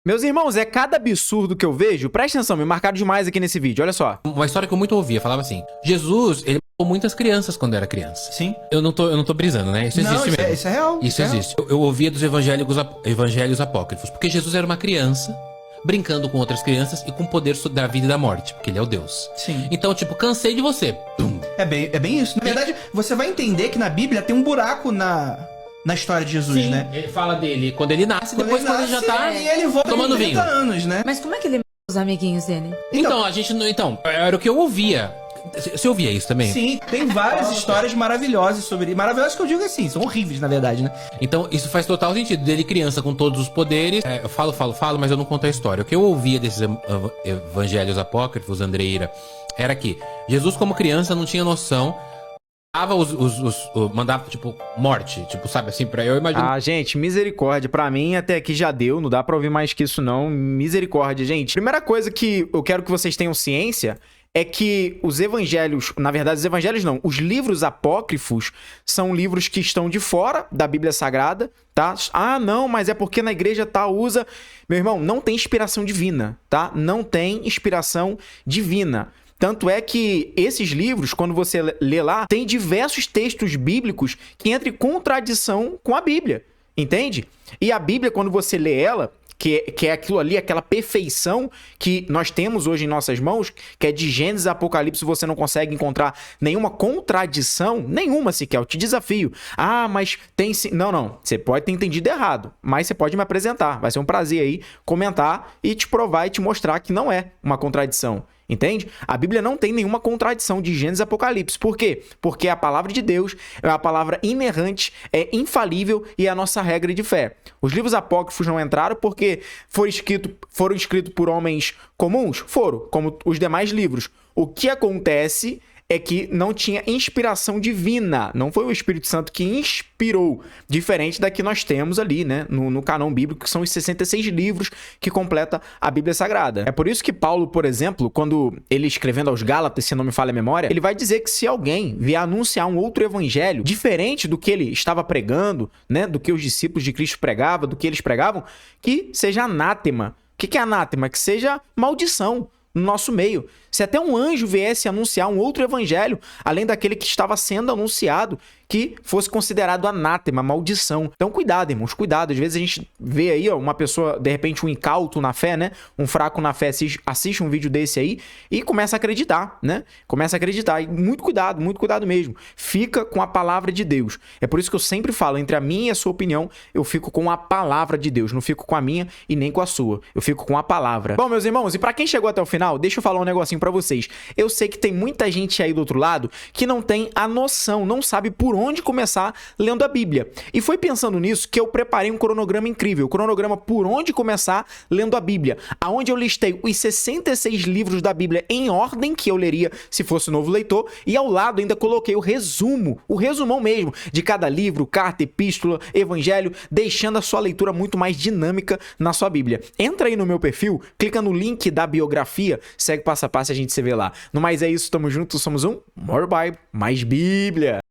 Meus irmãos, é cada absurdo que eu vejo. Presta atenção, me marcaram demais aqui nesse vídeo, olha só. Uma história que eu muito ouvia, falava assim: Jesus, ele matou muitas crianças quando era criança. Sim. Eu não tô brisando, né? Isso existe mesmo. Isso é real. Isso é real. existe. Eu ouvia dos evangelhos apócrifos, porque Jesus era uma criança brincando com outras crianças e com o poder da vida e da morte, porque ele é o Deus. Sim. Então, tipo, cansei de você. Pum. É bem isso. Na verdade, você vai entender que na Bíblia tem um buraco na história de Jesus, Sim, né? ele fala dele quando ele nasce, depois quando ele já tá E ele volta tomando com 30 vinho. anos, né? Mas como é que ele matou os amiguinhos dele? Então, a gente não. Então, era o que eu ouvia. Você ouvia isso também? Sim, tem várias histórias maravilhosas sobre... Maravilhosas que eu digo assim, são horríveis, na verdade, né? Então, isso faz total sentido. Dele criança com todos os poderes. Eu falo, mas eu não conto a história. O que eu ouvia desses evangelhos apócrifos, Andreira, era que Jesus, como criança, não tinha noção. Mandava, tipo, morte. Tipo, sabe assim, pra eu imaginar. Ah, gente, misericórdia. Pra mim, até aqui já deu. Não dá pra ouvir mais que isso, não. Misericórdia, gente. Primeira coisa que eu quero que vocês tenham ciência é que os evangelhos, na verdade, os evangelhos não, os livros apócrifos são livros que estão de fora da Bíblia Sagrada, tá? Ah, não, mas é porque na igreja tal usa... Meu irmão, não tem inspiração divina, tá? Não tem inspiração divina. Tanto é que esses livros, quando você lê lá, tem diversos textos bíblicos que entram em contradição com a Bíblia, entende? E a Bíblia, quando você lê ela, que é aquilo ali, aquela perfeição que nós temos hoje em nossas mãos, que é de Gênesis a Apocalipse, você não consegue encontrar nenhuma contradição, nenhuma sequer, eu te desafio. Ah, mas tem... Não, você pode ter entendido errado, mas você pode me apresentar, vai ser um prazer aí comentar e te provar e te mostrar que não é uma contradição. Entende? A Bíblia não tem nenhuma contradição de Gênesis e Apocalipse. Por quê? Porque a palavra de Deus é uma palavra inerrante, é infalível e é a nossa regra de fé. Os livros apócrifos não entraram porque foram escritos por homens comuns? Foram, como os demais livros. O que acontece é que não tinha inspiração divina. Não foi o Espírito Santo que inspirou, diferente da que nós temos ali, né, no canon bíblico, que são os 66 livros que completa a Bíblia Sagrada. É por isso que Paulo, por exemplo, quando ele escrevendo aos Gálatas, se não me falha a memória, ele vai dizer que se alguém vier anunciar um outro evangelho diferente do que ele estava pregando, né, do que os discípulos de Cristo pregavam, do que eles pregavam, que seja anátema. O que é anátema? Que seja maldição no nosso meio. Se até um anjo viesse anunciar um outro evangelho, além daquele que estava sendo anunciado, que fosse considerado anátema, maldição. Então cuidado, irmãos, cuidado. Às vezes a gente vê aí, ó, uma pessoa, de repente um incauto na fé, né? Um fraco na fé assiste um vídeo desse aí e começa a acreditar, né? Começa a acreditar. E muito cuidado mesmo. Fica com a palavra de Deus. É por isso que eu sempre falo, entre a minha e a sua opinião, eu fico com a palavra de Deus. Não fico com a minha e nem com a sua. Eu fico com a palavra. Bom, meus irmãos, e pra quem chegou até o final, deixa eu falar um negocinho pra vocês. Eu sei que tem muita gente aí do outro lado que não tem a noção, não sabe por onde começar lendo a Bíblia. E foi pensando nisso que eu preparei um cronograma incrível, o cronograma por onde começar lendo a Bíblia, aonde eu listei os 66 livros da Bíblia em ordem que eu leria se fosse novo leitor, e ao lado ainda coloquei o resumão mesmo, de cada livro, carta, epístola, evangelho, deixando a sua leitura muito mais dinâmica na sua Bíblia. Entra aí no meu perfil, clica no link da biografia, segue passo a passo e a gente se vê lá. No mais é isso, tamo junto, somos um More Bible, mais Bíblia.